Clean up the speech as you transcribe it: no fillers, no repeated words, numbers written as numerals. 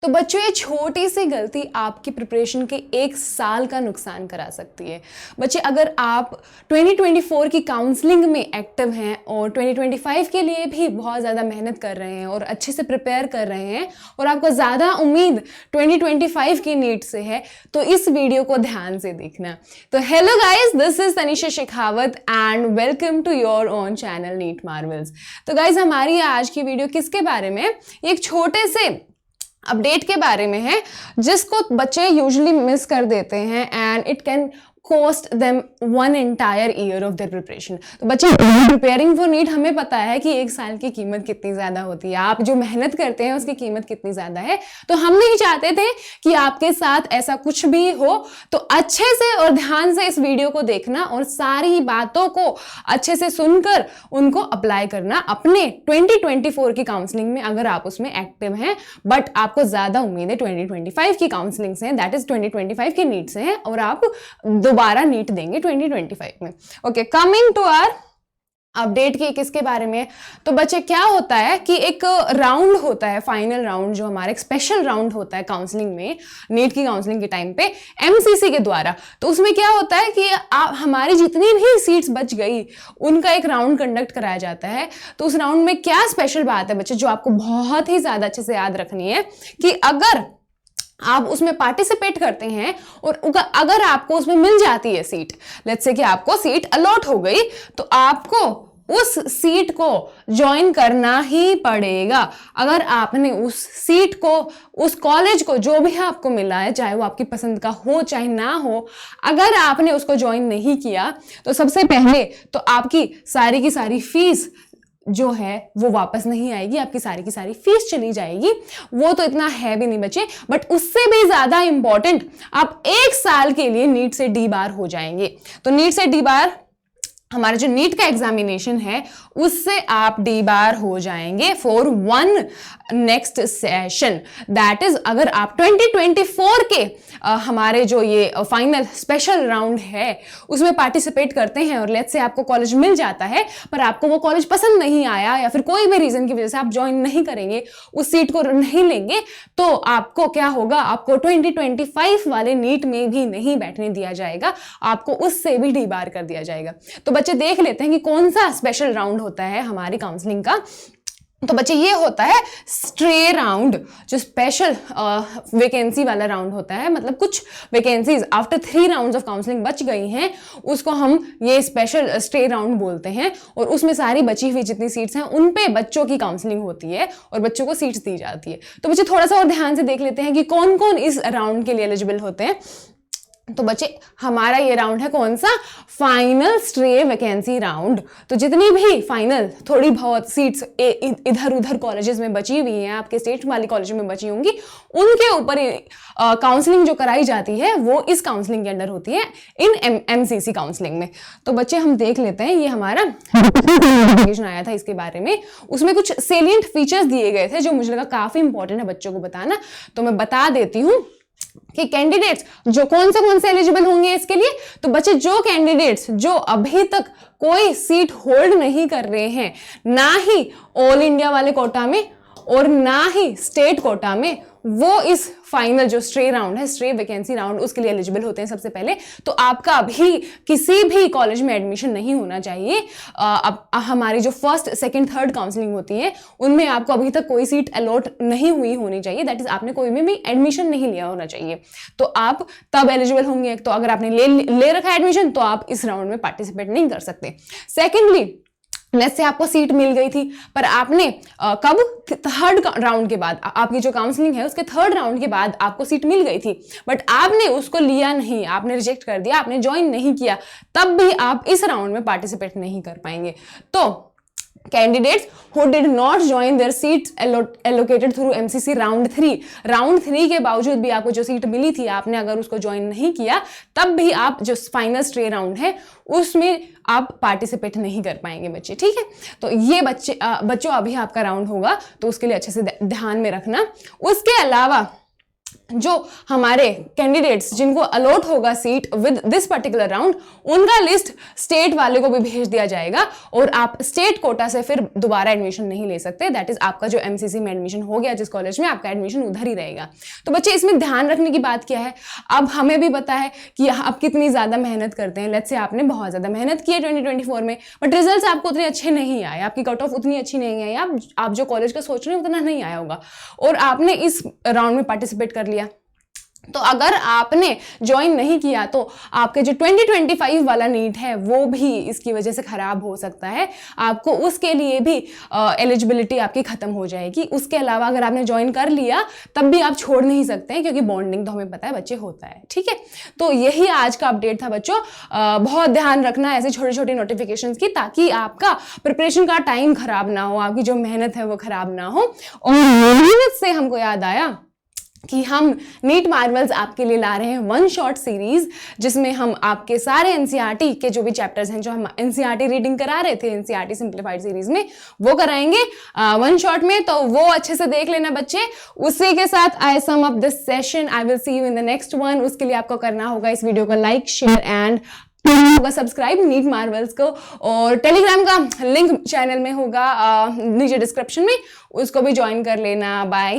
तो बच्चों ये छोटी सी गलती आपकी प्रिपरेशन के 1 साल का नुकसान करा सकती है। बच्चे अगर आप 2024 की काउंसलिंग में एक्टिव हैं और 2025 के लिए भी बहुत ज़्यादा मेहनत कर रहे हैं और अच्छे से प्रिपेयर कर रहे हैं और आपको ज़्यादा उम्मीद 2025 की नीट से है, तो इस वीडियो को ध्यान से देखना। तो hello guys, this is Tanisha Shekhawat and welcome to your own channel NEET Marvels. तो गाइज हमारी आज की वीडियो किसके बारे में, एक छोटे से अपडेट के बारे में है जिसको बच्चे यूजुअली मिस कर देते हैं and it can cost them one entire year of their preparation। तो बच्चे प्रिपेयरिंग फॉर नीट, हमें पता है कि 1 साल की कीमत कितनी ज़्यादा होती है, आप जो मेहनत करते हैं उसकी कीमत कितनी ज़्यादा है। तो हम नहीं चाहते थे कि आपके साथ ऐसा कुछ भी हो, तो अच्छे से और ध्यान से इस वीडियो को देखना और सारी बातों को अच्छे से सुनकर उनको अप्लाई करना अपने 2024 की काउंसलिंग में, अगर आप उसमें एक्टिव हैं बट आपको ज़्यादा उम्मीद है 2025 की काउंसलिंग से, दैट इज 2025 की नीट से है और आप दोबारा नीट देंगे 2025 में। Okay, coming to our update की किसके बारे में। तो बच्चे क्या होता है कि एक राउंड होता है, फाइनल राउंड, जो हमारा एक स्पेशल राउंड होता है काउंसलिंग में, नीट की काउंसलिंग के टाइम पे एमसीसी के द्वारा। तो उसमें क्या होता है कि हमारी जितनी भी सीट्स बच गई उनका एक राउंड कंडक्ट कराया जाता है। तो उस राउंड में क्या स्पेशल बात है बच्चे, जो आपको बहुत ही ज्यादा अच्छे से याद रखनी है कि अगर आप उसमें पार्टिसिपेट करते हैं और अगर आपको उसमें मिल जाती है सीट, लेट्स से कि आपको सीट अलॉट हो गई, तो आपको उस सीट को ज्वाइन करना ही पड़ेगा। अगर आपने उस सीट को, उस कॉलेज को, जो भी आपको मिला है, चाहे वो आपकी पसंद का हो चाहे ना हो, अगर आपने उसको ज्वाइन नहीं किया तो सबसे पहले तो आपकी सारी की सारी फीस जो है वो वापस नहीं आएगी, आपकी सारी की सारी फीस चली जाएगी। वो तो इतना है भी नहीं बच्चे, बट उससे भी ज्यादा इंपॉर्टेंट, आप 1 साल के लिए नीट से डी बार हो जाएंगे। तो नीट से डी बार, हमारा जो नीट का एग्जामिनेशन है उससे आप डी बार हो जाएंगे for one next session. That is अगर आप 2024 के हमारे जो ये फाइनल स्पेशल राउंड है उसमें पार्टिसिपेट करते हैं और लेट्स से आपको कॉलेज मिल जाता है पर आपको वो कॉलेज पसंद नहीं आया या फिर कोई भी रीजन की वजह से आप ज्वाइन नहीं करेंगे, उस सीट को नहीं लेंगे, तो आपको क्या होगा, आपको 2025 वाले नीट में भी नहीं बैठने दिया जाएगा, आपको उससे भी डी बार कर दिया जाएगा। तो बच्चे देख लेते हैं कि कौन सा स्पेशल राउंड होता है हमारी काउंसलिंग का। तो बच्चे ये होता है स्ट्रे राउंड, जो स्पेशल वैकेंसी वाला राउंड होता है। मतलब कुछ vacancies after 3 rounds of counselling बच गई हैं, उसको हम ये स्पेशल स्ट्रे राउंड बोलते हैं। और उसमें सारी बची हुई जितनी सीट्स हैं उन पे बच्चों की काउंसलिंग होती है और बच्चों को सीट्स दी जाती है। तो बच्चे थोड़ा सा और ध्यान से देख लेते हैं कि कौन कौन इस राउंड के लिए एलिजिबल होते हैं। तो बच्चे हमारा ये राउंड है कौन सा, फाइनल स्ट्रे वैकेंसी राउंड। तो जितनी भी फाइनल थोड़ी बहुत सीट्स इधर उधर कॉलेजेस में बची हुई हैं, आपके स्टेट वाली कॉलेज में बची होंगी, उनके ऊपर काउंसलिंग जो कराई जाती है वो इस काउंसलिंग के अंडर होती है, इन एमसीसी काउंसलिंग में। तो बच्चे हम देख लेते हैं, ये हमारा नोटिफिकेशन आया था इसके बारे में, उसमें कुछ सेलिएंट फीचर्स दिए गए थे जो मुझे लगा काफी इंपॉर्टेंट है बच्चों को बताना। तो मैं बता देती हूँ कि कैंडिडेट्स जो कौन से एलिजिबल होंगे इसके लिए। तो बच्चे जो कैंडिडेट्स जो अभी तक कोई सीट होल्ड नहीं कर रहे हैं, ना ही ऑल इंडिया वाले कोटा में और ना ही स्टेट कोटा में, वो इस फाइनल जो स्ट्रे राउंड है, स्ट्रे वैकेंसी राउंड, उसके लिए एलिजिबल होते हैं सबसे पहले। तो आपका अभी किसी भी कॉलेज में एडमिशन नहीं होना चाहिए। अब हमारी जो फर्स्ट सेकंड थर्ड काउंसलिंग होती है उनमें आपको अभी तक कोई सीट अलॉट नहीं हुई होनी चाहिए, दैट इज आपने कोई में भी एडमिशन नहीं लिया होना चाहिए, तो आप तब एलिजिबल होंगे। तो अगर आपने ले रखा है एडमिशन तो आप इस राउंड में पार्टिसिपेट नहीं कर सकते। सेकेंडली, लेट्स से आपको सीट मिल गई थी पर आपने कब, थर्ड राउंड के बाद, आपकी जो काउंसलिंग है उसके थर्ड राउंड के बाद आपको सीट मिल गई थी बट आपने उसको लिया नहीं, आपने रिजेक्ट कर दिया, आपने ज्वाइन नहीं किया, तब भी आप इस राउंड में पार्टिसिपेट नहीं कर पाएंगे। तो candidates who did not join their seats allocated through MCC round 3 के बावजूद भी आपको जो सीट मिली थी, आपने अगर उसको ज्वाइन नहीं किया, तब भी आप जो फाइनल स्ट्रे राउंड है उसमें आप पार्टिसिपेट नहीं कर पाएंगे बच्चे, ठीक है। तो ये बच्चों अभी आपका राउंड होगा तो उसके लिए अच्छे से ध्यान में रखना। उसके अलावा जो हमारे कैंडिडेट्स जिनको अलॉट होगा seat with this particular round, उनका लिस्ट स्टेट वाले को भी भेज दिया जाएगा और आप स्टेट कोटा से फिर दोबारा एडमिशन नहीं ले सकते। दैट इज आपका जो एमसीसी में एडमिशन हो गया जिस कॉलेज में, आपका एडमिशन उधर ही रहेगा। तो बच्चे इसमें ध्यान रखने की बात क्या है, अब हमें भी पता है कि आप कितनी ज्यादा मेहनत करते हैं। लेट्स से आपने बहुत ज्यादा मेहनत की है 2024 में, बट रिजल्ट्स आपको उतने अच्छे नहीं आए, आपकी कट ऑफ उतनी अच्छी नहीं आई, आप जो कॉलेज का सोच रहे हैं उतना नहीं आया होगा और आपने इस राउंड में पार्टिसिपेट कर लिया। तो अगर आपने ज्वाइन नहीं किया तो आपके जो 2025 वाला नीट है वो भी इसकी वजह से खराब हो सकता है, आपको उसके लिए भी एलिजिबिलिटी आपकी खत्म हो जाएगी। उसके अलावा अगर आपने ज्वाइन कर लिया तब भी आप छोड़ नहीं सकते हैं, क्योंकि बॉन्डिंग तो हमें पता है बच्चे होता है। ठीक है, तो यही आज का अपडेट था बच्चों। बहुत ध्यान रखना ऐसी छोटी छोटी नोटिफिकेशंस की, ताकि आपका प्रिपरेशन का टाइम खराब ना हो, आपकी जो मेहनत है वो खराब ना हो। और मेहनत से हमको याद आया कि हम नीट मार्वल्स आपके लिए ला रहे हैं वन शॉट सीरीज, जिसमें हम आपके सारे एनसीईआरटी के जो भी चैप्टर्स हैं, जो हम एनसीईआरटी रीडिंग करा रहे थे एनसीईआरटी सिंप्लीफाइड सीरीज में, वो कराएंगे वन शॉट में। तो वो अच्छे से देख लेना बच्चे। उसी के साथ I sum up this session. I will see you in the next one. उसके लिए आपको करना होगा इस वीडियो को लाइक, शेयर एंड होगा सब्सक्राइब नीट मार्वल्स को, और टेलीग्राम का लिंक चैनल में होगा नीचे डिस्क्रिप्शन में, उसको भी ज्वाइन कर लेना। बाय।